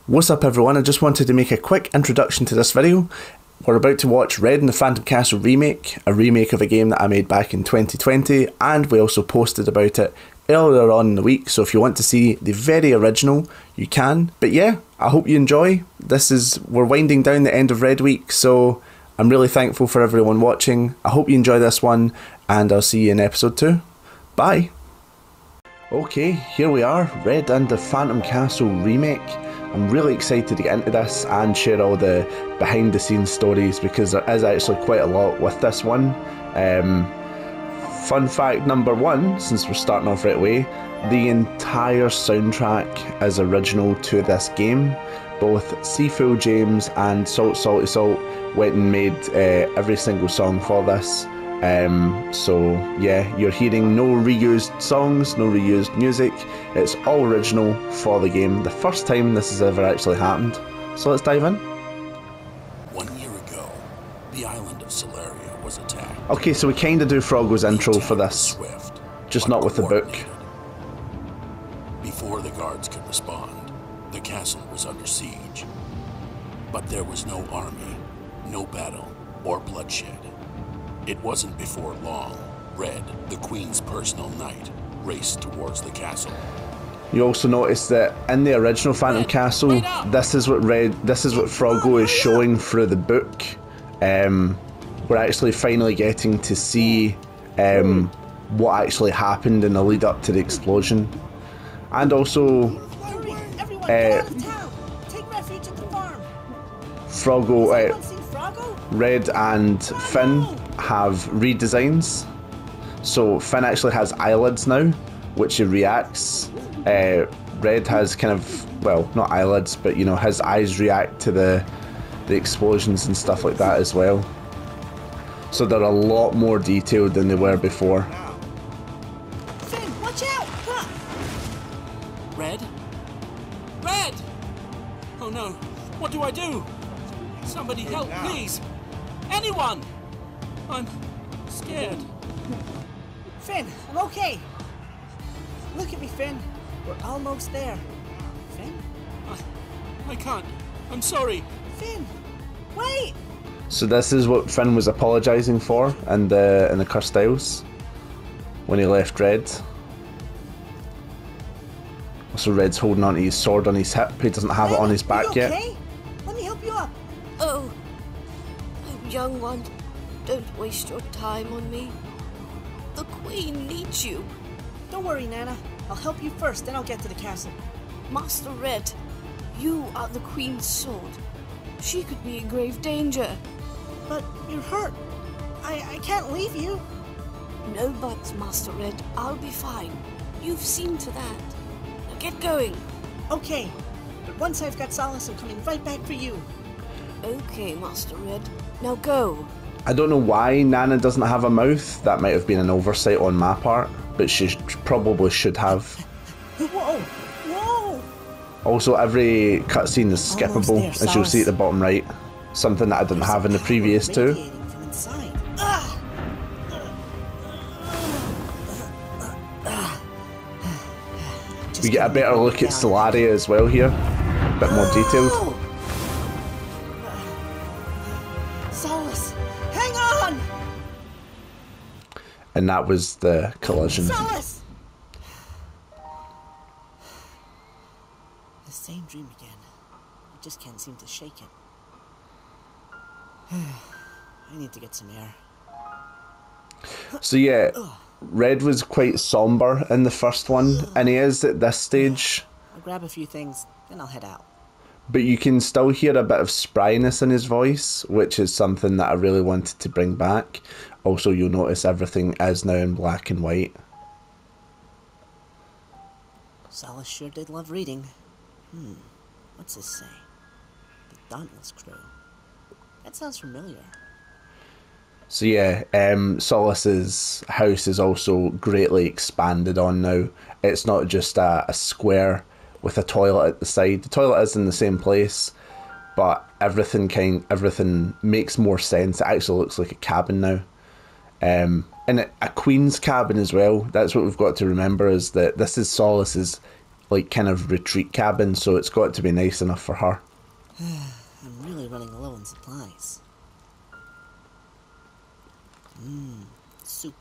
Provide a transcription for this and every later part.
What's up everyone, I just wanted to make a quick introduction to this video. We're about to watch Red and the Phantom Castle remake, a remake of a game that I made back in 2020, and we also posted about it earlier on in the week, so if you want to see the very original, you can. But yeah, I hope you enjoy. We're winding down the end of Red Week, so I'm really thankful for everyone watching. I hope you enjoy this one, and I'll see you in episode 2. Bye! Okay, here we are, Red and the Phantom Castle remake. I'm really excited to get into this and share all the behind the scenes stories because there is actually quite a lot with this one. Fun fact number one, since we're starting off right away, the entire soundtrack is original to this game. Both Seafool James and Salt Salty Salt went and made every single song for this. So yeah, you're hearing no reused songs, no reused music. It's all original for the game. The first time this has ever actually happened. So let's dive in. 1 year ago, the island of Solaria was attacked. Okay, so we kind of do Froggo's intro for this, Swift, just not with the book. Before the guards could respond, the castle was under siege. But there was no army, no battle, or bloodshed. It wasn't before long, Red, the Queen's personal knight, raced towards the castle. You also notice that in the original Phantom Castle, this is what Froggo is showing through the book. We're actually finally getting to see what actually happened in the lead up to the explosion. And also, Red and Finn have redesigns. So Finn actually has eyelids now, which he reacts. Red has kind of, well, not eyelids, but you know, his eyes react to the explosions and stuff like that as well. So they're a lot more detailed than they were before. Finn, watch out! Red? Red! Oh no, what do I do? Somebody help, please! Anyone! I'm scared. Finn, I'm okay. Look at me, Finn. We're almost there. Finn? I can't. I'm sorry. Finn, wait! So this is what Finn was apologising for in the Cursed Isles when he left Red. Also, Red's holding onto his sword on his hip. He doesn't have it on his back yet. Okay? Let me help you up. Oh, young one, don't waste your time on me. The Queen needs you. Don't worry, Nana. I'll help you first, then I'll get to the castle. Master Red, you are the Queen's sword. She could be in grave danger. But you're hurt. I can't leave you. No buts, Master Red. I'll be fine. You've seen to that. Now get going. Okay, but once I've got Solace, I'm coming right back for you. Okay, Master Red. Now go. I don't know why Nana doesn't have a mouth. That might have been an oversight on my part, but she probably should have. Whoa! Whoa! Also, every cutscene is skippable, There, as you'll see at the bottom right. Something that I didn't have in the previous two. Radiating from inside. We get a better look at Solaria as well here. A bit more detailed. Solace, hang on! And that was the collision. Solace! The same dream again. I just can't seem to shake it. I need to get some air. So yeah, Red was quite somber in the first one, and he is at this stage. I'll grab a few things, then I'll head out. But you can still hear a bit of spryness in his voice, which is something that I really wanted to bring back. Also, you'll notice everything is now in black and white. Solace sure did love reading. What's this say? The Dauntless Crew. That sounds familiar. So yeah, Solace's house is also greatly expanded on now. It's not just a square with a toilet at the side. The toilet is in the same place, but everything makes more sense. It actually looks like a cabin now. And a queen's cabin as well. That's what we've got to remember, is that this is Solace's like kind of retreat cabin, so it's got to be nice enough for her. I'm really running low on supplies. Soup.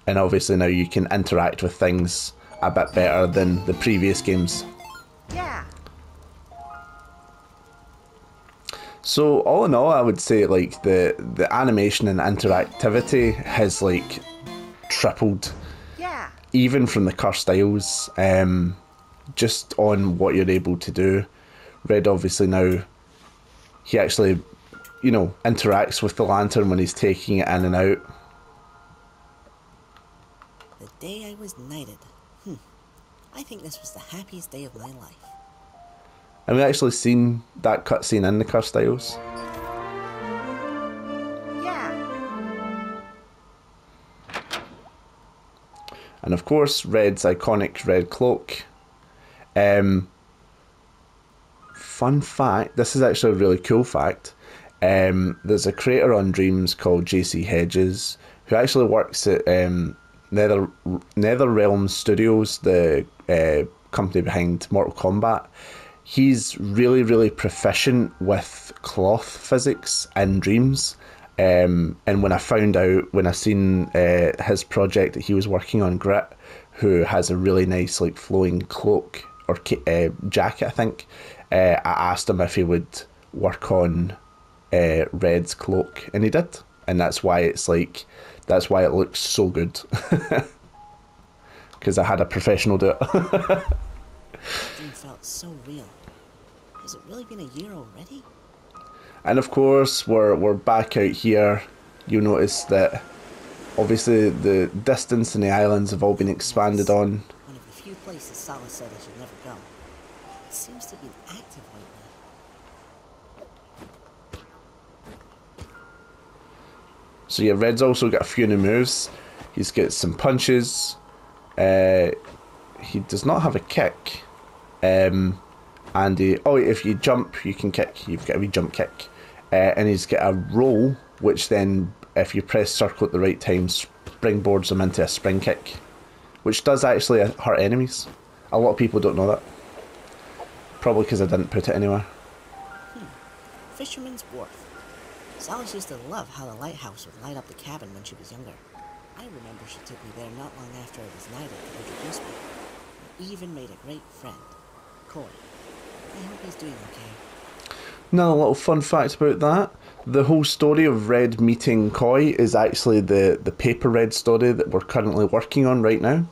And obviously now you can interact with things a bit better than the previous games. Yeah. So all in all, I would say like the animation and interactivity has like tripled. Yeah. Even from the Cursed Isles, just on what you're able to do. Red obviously now, he actually, you know, interacts with the lantern when he's taking it in and out. The day I was knighted. I think this was the happiest day of my life. And we actually seen that cutscene in the Cursed Isles. Yeah. And of course, Red's iconic red cloak. Fun fact, this is actually a really cool fact. There's a creator on Dreams called JC Hedges, who actually works at NetherRealm Studios, the company behind Mortal Kombat. He's really, really proficient with cloth physics in Dreams. And when I found out, when I seen his project that he was working on, Grit, who has a really nice like flowing cloak or jacket, I think, I asked him if he would work on Red's cloak, and he did. And that's why it's like, that's why it looks so good. Because I had a professional do it. It felt so real. Has it really been a year already? And of course, we're back out here. You'll notice that obviously the distance and the islands have all been expanded on. One of the few places Sala said I should never go. It seems to be active lately. So yeah, Red's also got a few new moves. He's got some punches. He does not have a kick. And if you jump, you can kick. You've got a wee jump kick. And he's got a roll, which then, if you press circle at the right time, springboards him into a spring kick, which does actually hurt enemies. A lot of people don't know that. Probably because I didn't put it anywhere. Fisherman's Wharf. Salas used to love how the lighthouse would light up the cabin when she was younger. I remember she took me there not long after I was knighted to introduce me. I even made a great friend, Coy. I hope he's doing okay. Another little fun fact about that. The whole story of Red meeting Coy is actually the paper Red story that we're currently working on right now.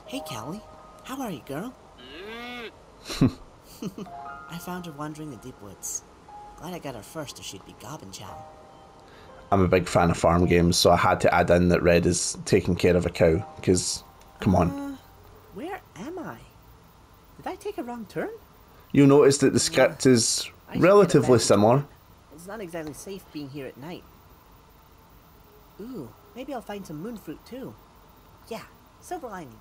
Hey, Cowley. How are you, girl? I found her wandering the deep woods. Glad I got her first or she'd be gobbing chow. I'm a big fan of farm games, so I had to add in that Red is taking care of a cow, because, come on. Where am I? Did I take a wrong turn? You'll notice that the script is relatively similar. It's not exactly safe being here at night. Ooh, maybe I'll find some moon fruit too. Yeah, silver linings.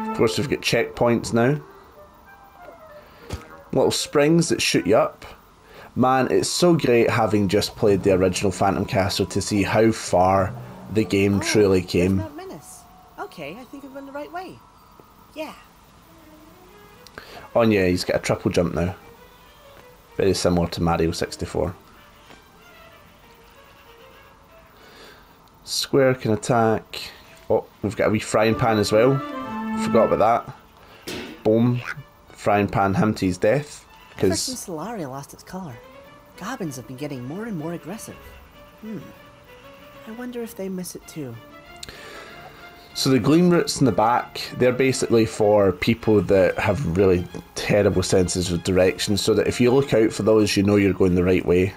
Of course, we've got checkpoints now. Little springs that shoot you up. Man, it's so great having just played the original Phantom Castle to see how far the game truly came. Mount Menace. Okay, I think I've run the right way. Yeah. Oh yeah, he's got a triple jump now. Very similar to Mario 64. Square can attack. Oh, we've got a wee frying pan as well. Forgot about that. Boom. Frying pan him to his death. Ever since Solaria lost its color, goblins have been getting more and more aggressive. I wonder if they miss it too. So the gleam roots in the back, they're basically for people that have really terrible senses of direction, so that if you look out for those, you know you're going the right way.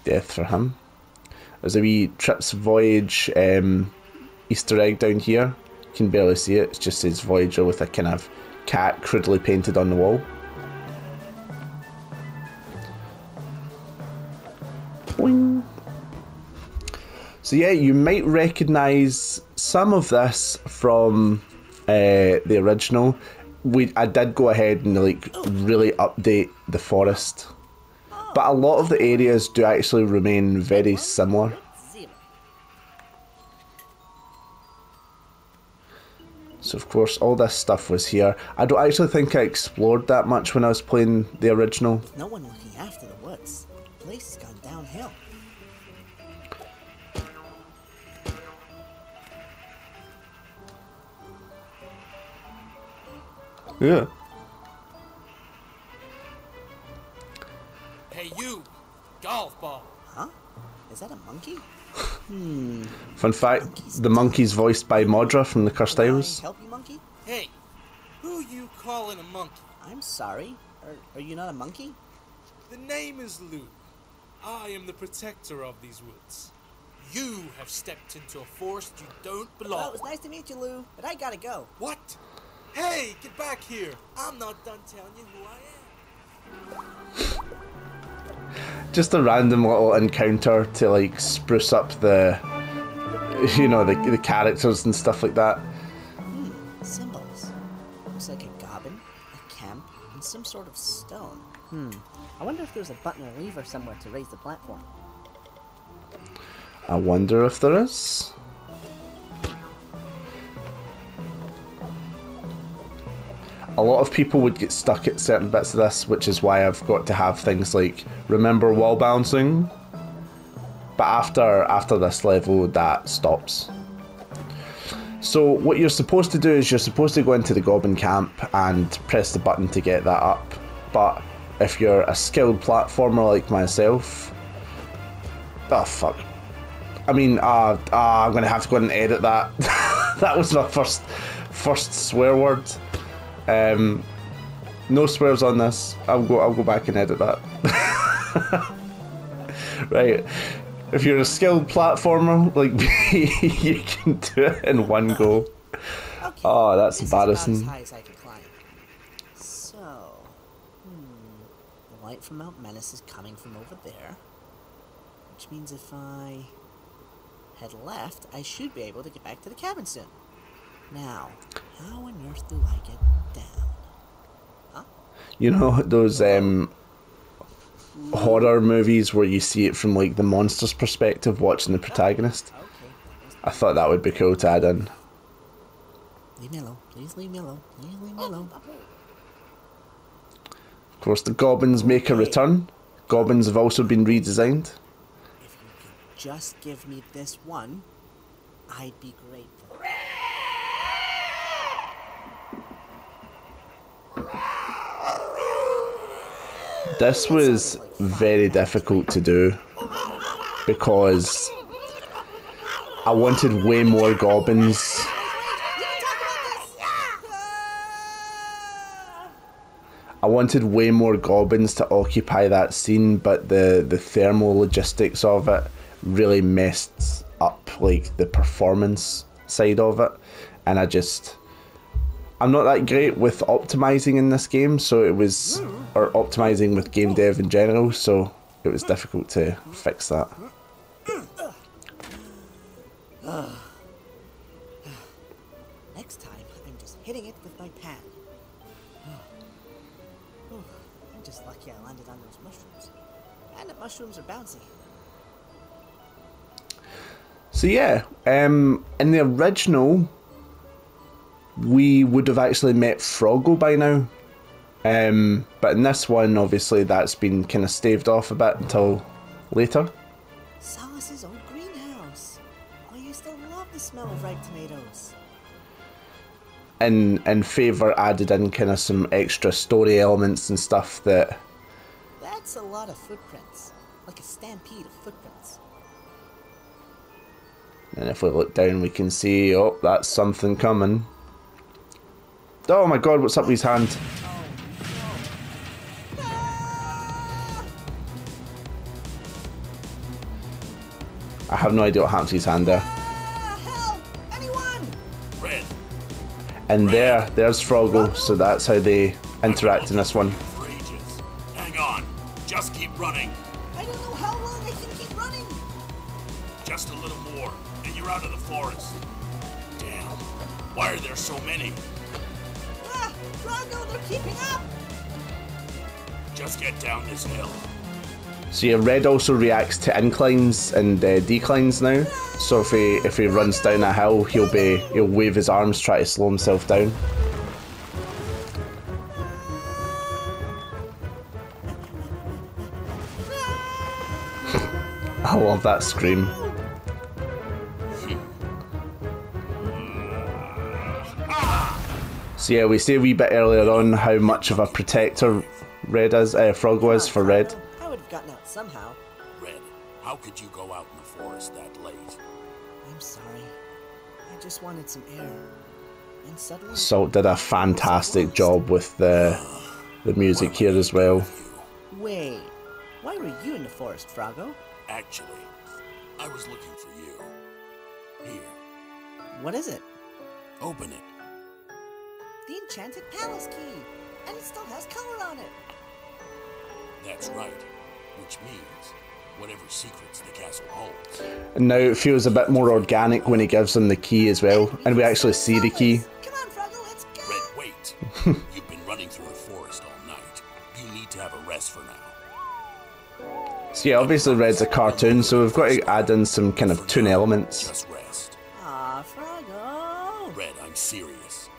Death for him. There's a wee Trip's Voyage Easter egg down here. You can barely see it, it just says Voyager with a kind of cat crudely painted on the wall. Boing. So yeah, you might recognise some of this from the original. I did go ahead and like really update the forest. But a lot of the areas do actually remain very similar. 0. So of course all this stuff was here. I don't actually think I explored that much when I was playing the original. With no one looking after the woods, the place has gone downhill. Yeah. Hey, you! Golf ball! Huh? Is that a monkey? Fun fact, the monkey's voiced by Modra from the Cursed Can I Isles. help you, monkey? Hey! Who you calling a monkey? I'm sorry. Are you not a monkey? The name is Lou. I am the protector of these woods. You have stepped into a forest you don't Well, belong. it was nice to meet you, Lou, but I gotta go. What? Hey, get back here! I'm not done telling you who I am. Just a random little encounter to like spruce up the, you know, the characters and stuff like that. Symbols. Looks like a goblin, a camp, and some sort of stone. I wonder if there's a button or lever somewhere to raise the platform. I wonder if there is. A lot of people would get stuck at certain bits of this, which is why I've got to have things like remember wall bouncing. But after this level, that stops. So what you're supposed to do is you're supposed to go into the goblin camp and press the button to get that up. But if you're a skilled platformer like myself, oh fuck. I mean, I'm gonna have to go and edit that. That was my first swear word. No swears on this. I'll go back and edit that. Right. If you're a skilled platformer like me, you can do it in one go. Okay, Oh, that's this is about embarrassing. as high as I can climb. So, the light from Mount Menace is coming from over there, which means if I head left, I should be able to get back to the cabin soon. Now, how on earth do I get down? You know those horror movies where you see it from like the monster's perspective, watching the protagonist? Okay, I thought that would be cool to add in. leave me alone. Please leave me alone. Please leave me alone. Of course, the goblins make a return. Goblins have also been redesigned. If you could just give me this one, I'd be grateful. This was very difficult to do because I wanted way more goblins. I wanted way more goblins to occupy that scene, but the thermal logistics of it really messed up like the performance side of it, and I'm not that great with optimizing in this game, so it was, or optimizing with game dev in general, so it was difficult to fix that. Next time, I'm just hitting it with my pad. I'm just lucky I landed on those mushrooms. And the mushrooms are bouncy. So yeah, in the original, we would have actually met Froggo by now. But in this one, obviously, that's been kind of staved off a bit until later. Solus's old greenhouse. I used to love the smell of ripe tomatoes. In favour added in kind of some extra story elements and stuff that... That's a lot of footprints. Like a stampede of footprints. And if we look down, we can see, oh, that's something coming. Oh my god, what's up with his hand? I have no idea what happened to his hand there. Help! Anyone! Red, And there's Froggo, so that's how they interact in this one. for ages. Hang on. Just keep running. I don't know how long I can keep running. Just a little more, and you're out of the forest. Damn. Why are there so many? Drago, they're keeping up! Just get down this hill. So yeah, Red also reacts to inclines and declines now. So if he runs down a hill, he'll wave his arms, try to slow himself down. I love that scream. So yeah, we say a wee bit earlier on how much of a protector Froggo is for Red. I would have gotten out somehow. Red, how could you go out in the forest that late? I'm sorry. I just wanted some air. And suddenly... Salt did a fantastic job with the music here as well. Wait, why were you in the forest, Froggo? Actually, I was looking for you. Here, What is it? open it. The enchanted palace key! And it still has color on it! That's right. Which means whatever secrets the castle holds. And now it feels a bit more organic when he gives them the key as well, and we actually see the key. Come on, Froggo, let's go! Red, wait. You've been running through the forest all night. You need to have a rest for now. So yeah, obviously Red's a cartoon, so we've got to add in some kind of toon elements. Just rest. Aw, Froggo! Red, I'm serious.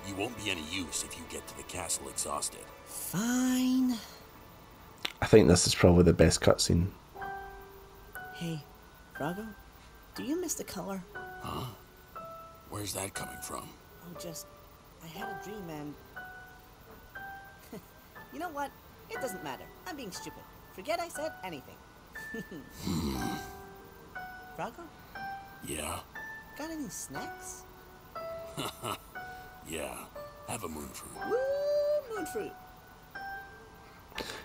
You won't be any use if you get to the castle exhausted. Fine. I think this is probably the best cutscene. Hey, Froggo, do you miss the color? Huh? Where's that coming from? Oh, I had a dream and... You know what? It doesn't matter. I'm being stupid. Forget I said anything. Froggo, Yeah? got any snacks? Yeah. Have a moonfruit. Woo, moonfruit.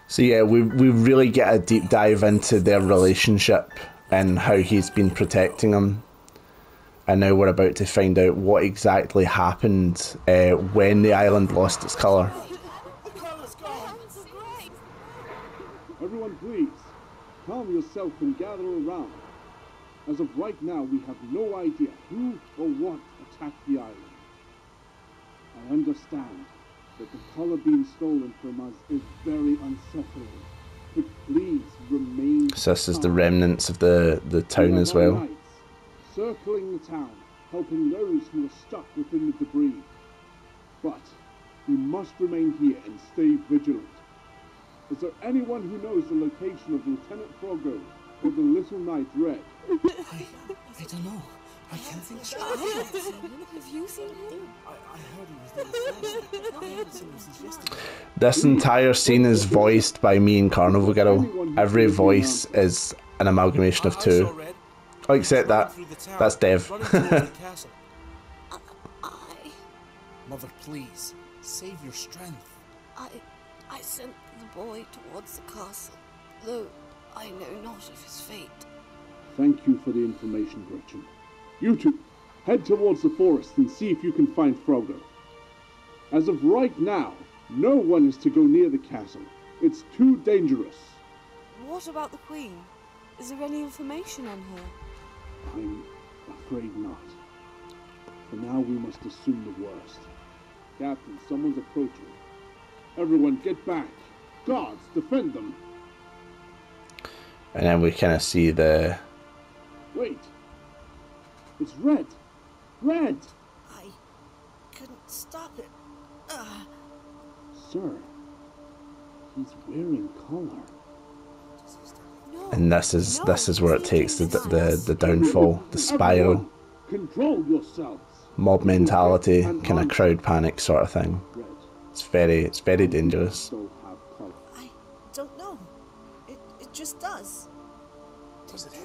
So yeah, we really get a deep dive into their relationship and how he's been protecting them. And now we're about to find out what exactly happened when the island lost its colour. Everyone please, calm yourself and gather around. As of right now, we have no idea who or what attacked the island. I understand that the color being stolen from us is very unsettling, but please remain So this is the calm. remnants of the town We as have our well. knights circling the town, helping those who are stuck within the debris. But we must remain here and stay vigilant. Is there anyone who knows the location of Lieutenant Froggo or the little knight Red? I don't know. I can't think straight. Have you seen him? I heard he was there first. I haven't seen him since yesterday. This entire scene is voiced by me and Carnival Girl. Every voice is an amalgamation of I two. saw Red Oh, except running that. through the town, That's Dev. running towards the castle. Mother, please, save your strength. I sent the boy towards the castle, though I know not of his fate. Thank you for the information, Gretchen. You two, head towards the forest and see if you can find Froggo. As of right now, no one is to go near the castle. It's too dangerous. What about the Queen? Is there any information on her? I'm afraid not. For now, we must assume the worst. Captain, someone's approaching. Everyone, get back. Guards, defend them. And then we kind of see the... Wait. It's Red. Red! I couldn't stop it. Sir, he's wearing collar. No. And this is where it takes the downfall, the spiral, Everyone, control yourselves. mob mentality, kind of crowd panic sort of thing. Red, It's very dangerous. still have collar. I don't know. It just does.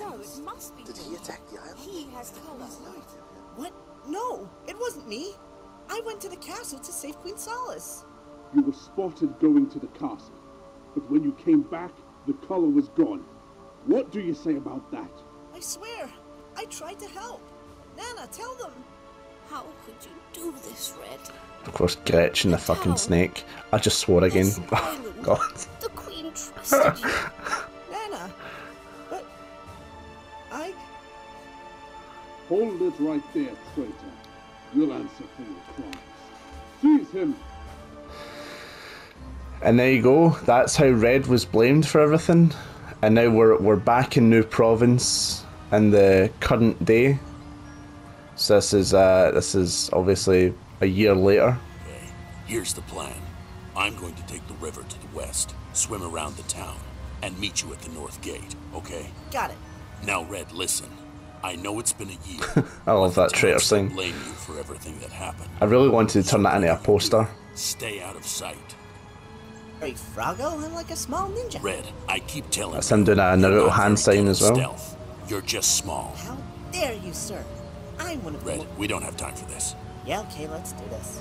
No, it must be. Did he attack the island? He has color. What? No, it wasn't me. I went to the castle to save Queen Solace. You were spotted going to the castle, but when you came back, the collar was gone. What do you say about that? I swear, I tried to help. Nana, tell them. How could you do this, Red? Of course, Gretchen the fucking snake. I just swore again. This Oh, island. God. The Queen trusted you. Nana, but I... Hold it right there, traitor. You'll answer for your crimes. Seize him! And there you go. That's how Red was blamed for everything. And now we're back in New Province in the current day. So this is obviously a year later. Okay, here's the plan. I'm going to take the river to the west, swim around the town, and meet you at the north gate, okay? Got it. Now, Red, listen. I know it's been a year. I love that traitor thing. Blame you for everything that happened. I really wanted to turn that into a poster. Stay out of sight. Hey, Froggo, I'm like a small ninja. Red, I keep telling That's you. him doing a Naruto hand sign as well. Stealth. You're just small. How dare you, sir? I'm one of the... Red, we don't have time for this. Yeah, okay, let's do this.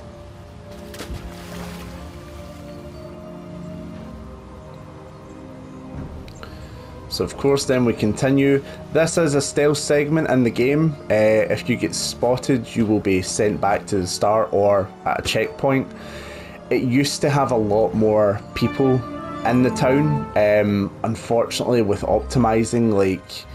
So of course then we continue. This is a stealth segment in the game. If you get spotted, you will be sent back to the start or at a checkpoint. It used to have a lot more people in the town. Unfortunately, with optimizing, like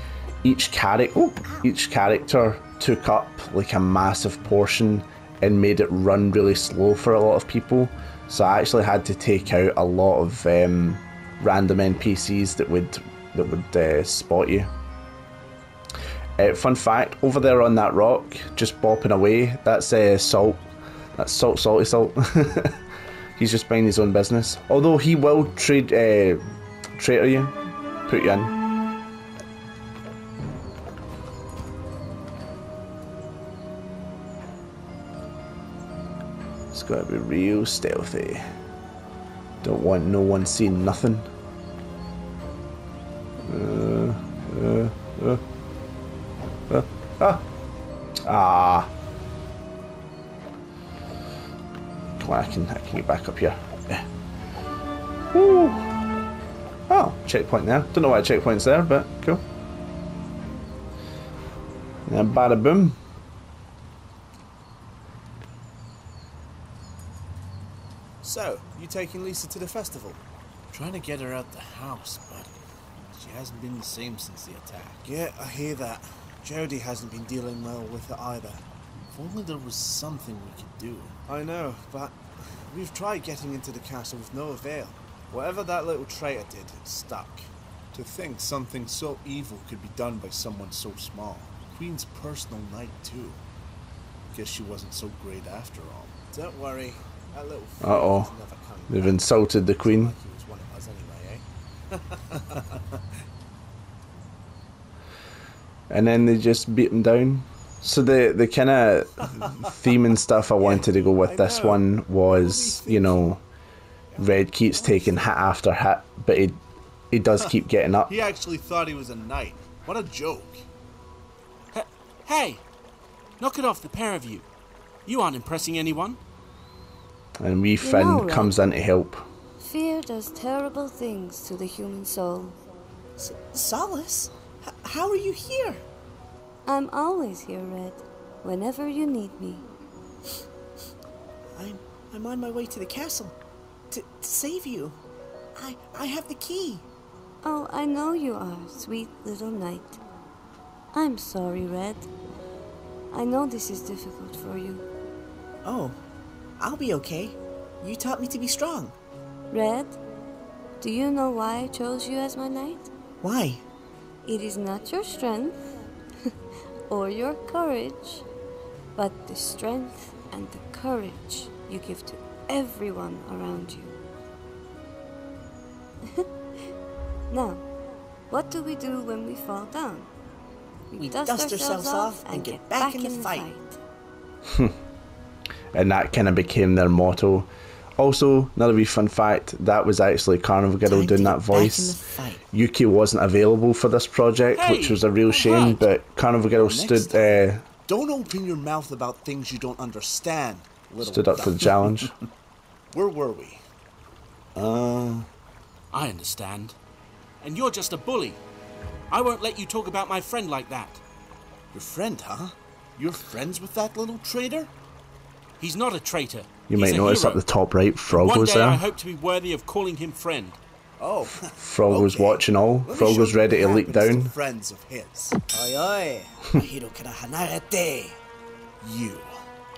each character took up like a massive portion and made it run really slow for a lot of people. So I actually had to take out a lot of random NPCs that would spot you. Fun fact, over there on that rock, just bopping away, that's Salt. That's Salty Salt. He's just minding his own business. Although he will traitor you, put you in. It's gotta be real stealthy. Don't want no one seeing nothing. Come on, I can get back up here. Woo. Oh, checkpoint there. Don't know why a checkpoint's there, but cool. And bada boom. So, you taking Lisa to the festival? Trying to get her out the house, but she hasn't been the same since the attack. Yeah, I hear that. Jodie hasn't been dealing well with it either. If only there was something we could do. I know, but we've tried getting into the castle with no avail. Whatever that little traitor did, it stuck. To think something so evil could be done by someone so small. Queen's personal knight, too. Guess she wasn't so great after all. Don't worry, that little... Uh-oh. They've insulted the Queen. Like he was one of us anyway, eh? And then they just beat him down. So the kind of theme and stuff I wanted to go with this one was, you know, Red keeps taking hit after hit, but he does keep getting up. He actually thought he was a knight. What a joke. Hey! Knock it off, the pair of you. You aren't impressing anyone. And wee Finn comes in to help. Fear does terrible things to the human soul. Solace? How are you here? I'm always here, Red. Whenever you need me. I'm on my way to the castle. To save you. I have the key. Oh, I know you are, sweet little knight. I'm sorry, Red. I know this is difficult for you. Oh, I'll be okay. You taught me to be strong. Red, do you know why I chose you as my knight? Why? It is not your strength or your courage, but the strength and the courage you give to everyone around you. Now, what do we do when we fall down? We dust ourselves off and get back in the fight. And that kind of became their motto. Also, another wee fun fact, that was actually Carnival Girl doing that voice. Yuki wasn't available for this project, which was a real shame, but Carnival Girl stood don't open your mouth about things you don't understand. Stood up to the challenge. Where were we? I understand. And you're just a bully. I won't let you talk about my friend like that. Your friend, huh? You're friends with that little traitor? He's not a traitor. You might notice up the top right, Frog was there. there. I hope to be worthy of calling him friend. Oh, Frog was watching all. Frog was ready to leap down. Friends of his. Oi oi, Mahiro kana hanarete. You.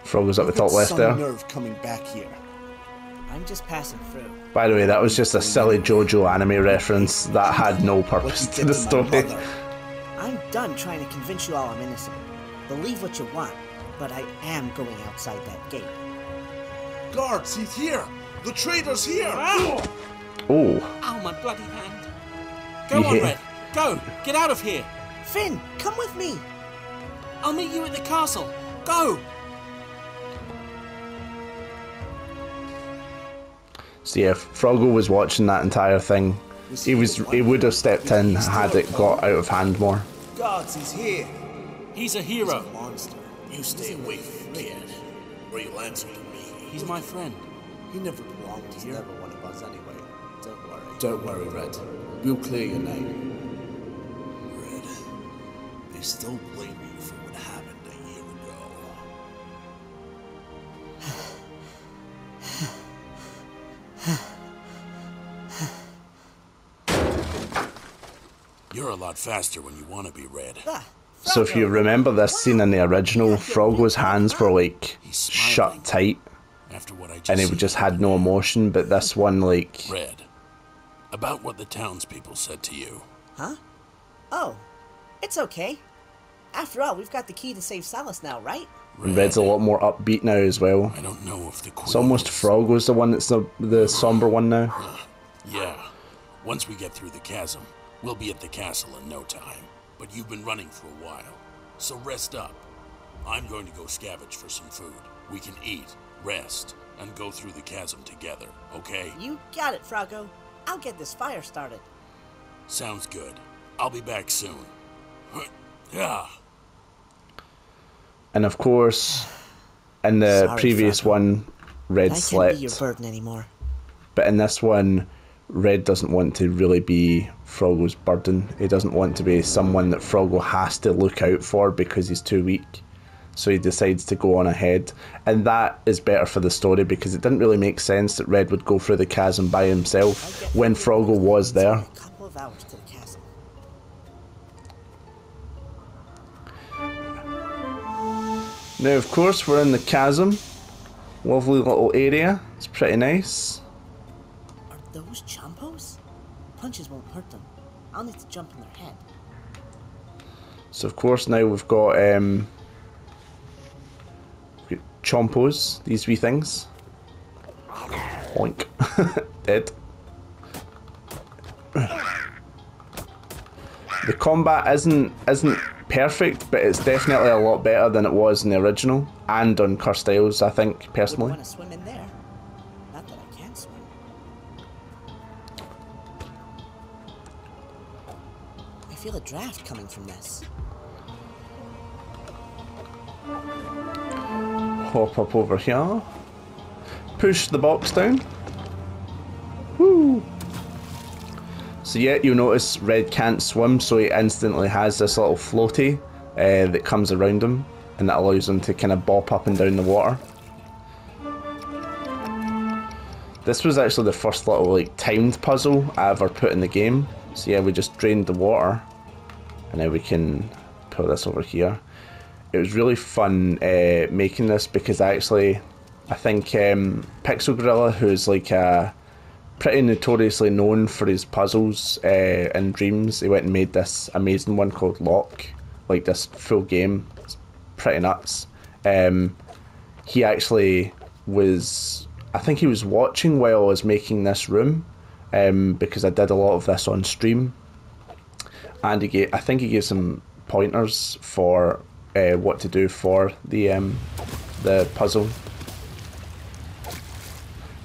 Frog was at the top left there. Nerve coming back here. I'm just passing through. By the way, that was just a silly JoJo anime reference that had no purpose to the story. I'm done trying to convince you all I'm innocent. Believe what you want, but I am going outside that gate. Guards, he's here! The traitor's here! Ah! Oh. Ow, my bloody hand. Go on, Red. Go. Get out of here. Finn, come with me. I'll meet you at the castle. Go. So yeah, Froggo was watching that entire thing. He would have stepped in had it got out of hand more. Guards, he's here! He's a hero. He's a monster. You stay away from the kid, or you'll answer to me. He's my friend. He never belonged here. Never one of us anyway. Don't worry. Don't worry, Red. We'll clear your name. Red, they still blame you for what happened a year ago. You're a lot faster when you want to be, Red. So if you remember this scene in the original, Froggo's hands were like shut tight, After what I just and he just had no emotion. But this one, like, Red, about what the townspeople said to you. Huh? Oh, it's okay. After all, we've got the key to save Salus now, right? Red's a lot more upbeat now as well. I don't know if the It's almost Froggo's the one that's the somber one now. Yeah. Once we get through the chasm, we'll be at the castle in no time. But you've been running for a while, so rest up. I'm going to go scavenge for some food. We can eat, rest, and go through the chasm together, okay? You got it, Froggo. I'll get this fire started. Sounds good. I'll be back soon. Yeah. And of course, in the Sorry, previous Froggo. one, Red I can't slept. be your burden anymore. But in this one, Red doesn't want to really be Froggo's burden. He doesn't want to be someone that Froggo has to look out for because he's too weak. So he decides to go on ahead. And that is better for the story because it didn't really make sense that Red would go through the chasm by himself when Froggo was there. A couple of hours to the castle. Now, of course, we're in the chasm. Lovely little area. It's pretty nice. Are those Chompos? Punches won't hurt them. I'll need to jump in their head. So, of course, now we've got Chompos, these wee things. Oink. Dead. The combat isn't perfect, but it's definitely a lot better than it was in the original and on Cursed Isles, I think, personally. Wouldn't want to swim in there. Not that I can swim. I feel a draft coming from this. Hop up over here. Push the box down. Woo! So yeah, you'll notice Red can't swim, so he instantly has this little floaty that comes around him, and that allows him to kind of bop up and down the water. This was actually the first little like timed puzzle I ever put in the game. So yeah, we just drained the water, and now we can pull this over here. It was really fun making this because I think Pixel Gorilla, who's like pretty notoriously known for his puzzles and dreams, he went and made this amazing one called Lock, like this full game. It's pretty nuts. He actually was, I think he was watching while I was making this room, because I did a lot of this on stream, and I think he gave some pointers for what to do for the puzzle,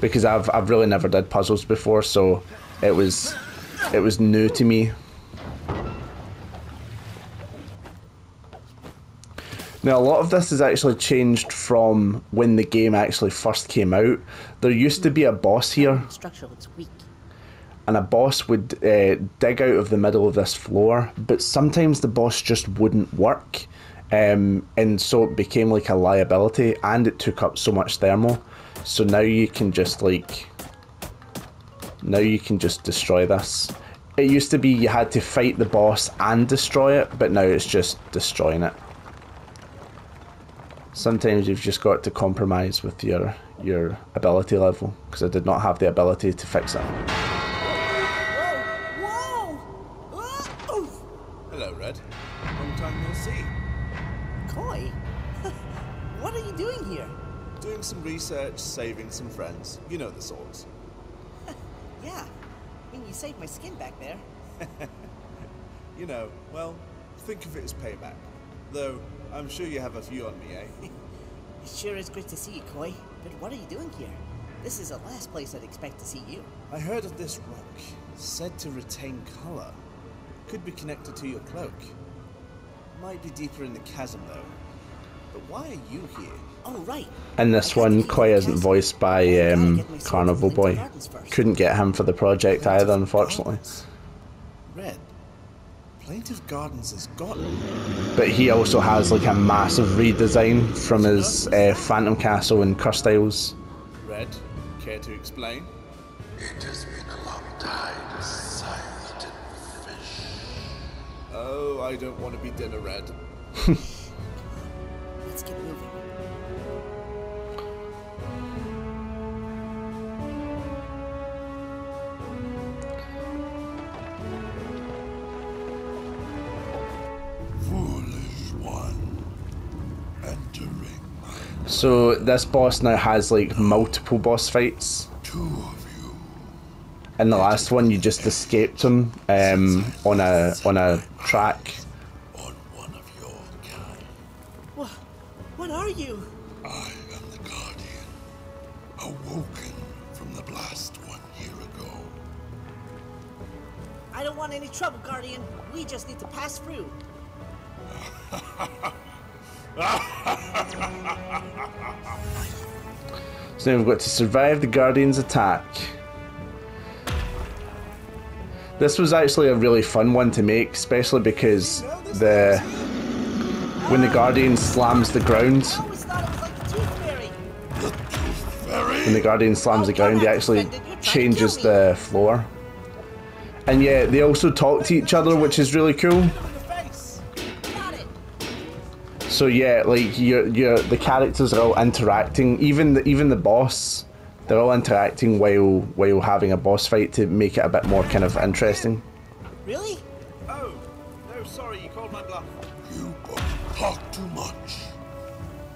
because I've really never did puzzles before, so it was new to me. Now, a lot of this has actually changed from when the game actually first came out. There used to be a boss here, The structure looks weak. and a boss would dig out of the middle of this floor, but sometimes the boss just wouldn't work, and so it became like a liability, and it took up so much thermal. So now you can just destroy this. It used to be you had to fight the boss and destroy it, but now it's just destroying it. Sometimes you've just got to compromise with your ability level, because I did not have the ability to fix it. Whoa! Hello, Red. Long time no see. Koi? What are you doing here? Doing some research, saving some friends. You know the sorts. Yeah. I mean, you saved my skin back there. You know, well, think of it as payback. Though, I'm sure you have a few on me, eh? It sure is great to see you, Koi. But what are you doing here? This is the last place I'd expect to see you. I heard of this rock, said to retain color. Could be connected to your cloak. Might be deeper in the chasm, though. But why are you here? Oh, right. And this one, Koi isn't voiced by Carnival Boy. Couldn't get him for the project either, unfortunately. Red. Plaintive Gardens is gone. But he also has like a massive redesign from his Phantom Castle in Cursed Isles. Red, care to explain? It has been a long time since I've eaten fish. Oh, I don't want to be dinner, Red. Let's get moving. Foolish one, entering my... So this boss now has like multiple boss fights. Two of you. In the last one, you just escaped him on a track. On one of your kind. What are you? I am the Guardian, awoken from the blast 1 year ago. I don't want any trouble, Guardian. We just need to pass through. So now we've got to survive the Guardian's attack. This was actually a really fun one to make, especially because when the Guardian slams the ground, I always thought it was like the Tooth Fairy. when the Guardian slams the ground, he actually changes the floor. And yeah, they also talk to each other, which is really cool. Got it. So yeah, like the characters are all interacting. Even the boss, they're all interacting while having a boss fight to make it a bit more kind of interesting. Really? Oh, no, sorry, you called my bluff. You both talk too much.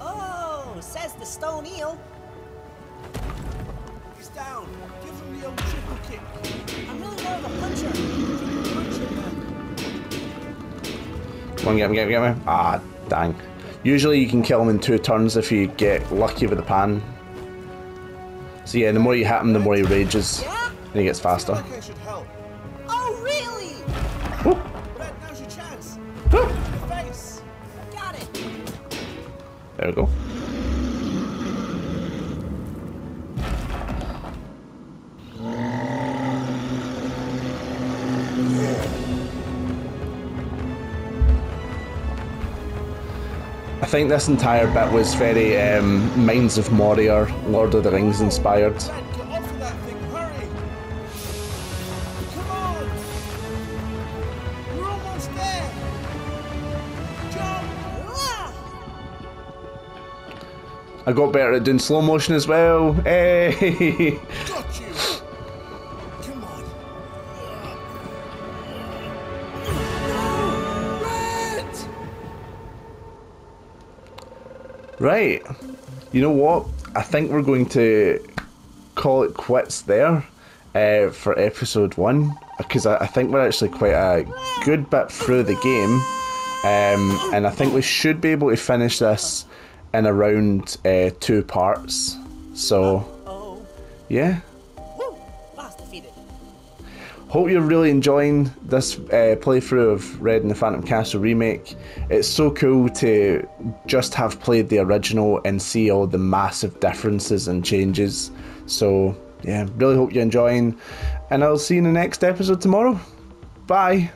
Oh, says the stone eel. He's down. Give him the old triple kick. I'm really more of a puncher. Punch him, man. Come on, get me. Ah, dang. Usually you can kill him in 2 turns if you get lucky with the pan. So yeah, the more you hit him, the more he rages. Yeah? And he gets faster. Like I should help. Oh, really? Woo. Red, now's your chance. Woo. In the face. Got it. There we go. I think this entire bit was very Mines of Moria, Lord of the Rings inspired. Red, get off of that thing, hurry. Come on. We're almost there. Jump. Ah! I got better at doing slow motion as well. Hey! Got you. Come on. No! Red! Right. You know what? I think we're going to call it quits there for episode 1, because I think we're actually quite a good bit through the game, and I think we should be able to finish this in around 2 parts. So, Oh. yeah. Woo! Boss defeated. Hope you're really enjoying this playthrough of Red and the Phantom Castle remake. It's so cool to just have played the original and see all the massive differences and changes. So yeah, really hope you're enjoying, and I'll see you in the next episode tomorrow. Bye!